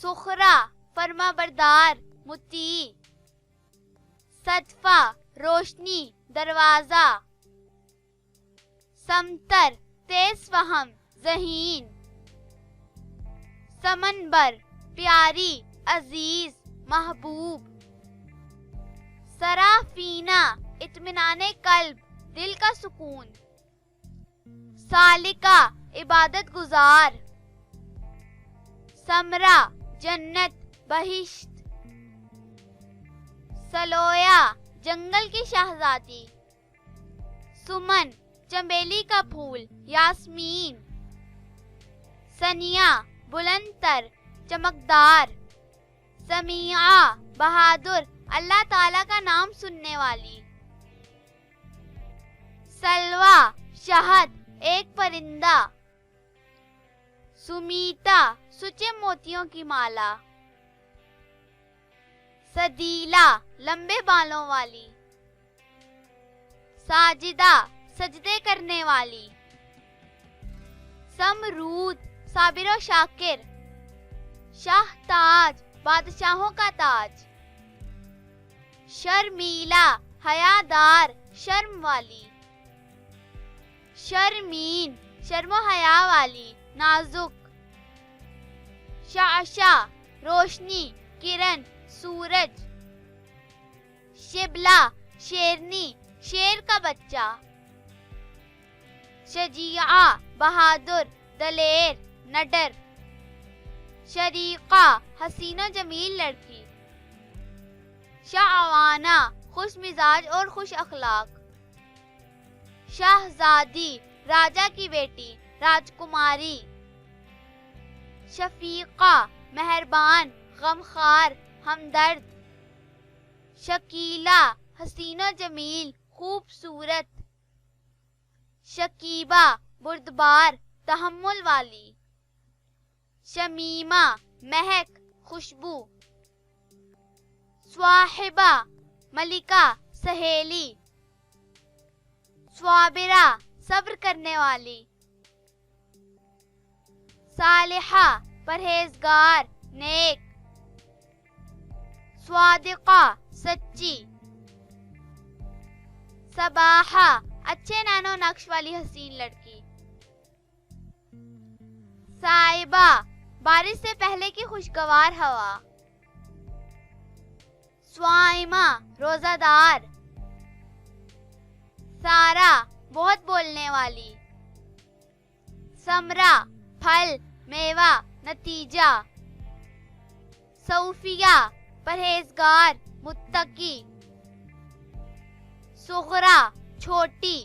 सुखरा फरमाबरदार मुती, सदफा रोशनी दरवाजा, समतर तेज फहम ज़हीन, समनबर प्यारी अजीज महबूब, सराफीना इत्मीनाने कल्ब दिल का सुकून, सालिका इबादत गुजार, समरा जन्नत बहिश्त, सलोया जंगल की शहजादी, सुमन चमेली का फूल यास्मीन, सनिया बुलंदतर चमकदार, समिया बहादुर अल्लाह ताला का नाम सुनने वाली, सलवा शहद एक परिंदा, सुमीता सुचे मोतियों की माला, सदीला लंबे बालों वाली, साजिदा सजदे करने वाली, समरूद साबिर और शाकिर, शाहताज बादशाहों का ताज, शर्मीला हयादार शर्म वाली, शर्मीन शर्मो हया वाली नाजुक, शाशा रोशनी किरण सूरज, शिबला शेरनी शेर का बच्चा, शजिया बहादुर दलेर नडर, शरीका हसीना जमील लड़की, शाहवाना खुश मिजाज और खुश अखलाक, शहजादी राजा की बेटी राजकुमारी, शफीका मेहरबान गमखार हमदर्द, शकीला हसीना जमील खूबसूरत, शकीबा बुर्दबार तहम्मुल वाली, शमीमा महक खुशबू, स्वाहिबा मलिका सहेली, स्वाबिरा सब्र करने वाली, सालिहा परहेजगार नेक, स्वादिका सच्ची, सबाहा अच्छे नैनो नक्श वाली हसीन लड़की, साइबा बारिश से पहले की खुशगवार हवा, स्वाइमा रोजादार, सारा बहुत बोलने वाली, समरा फल मेवा नतीजा, सऊफिया परहेजगार मुत्तकी, सुगरा छोटी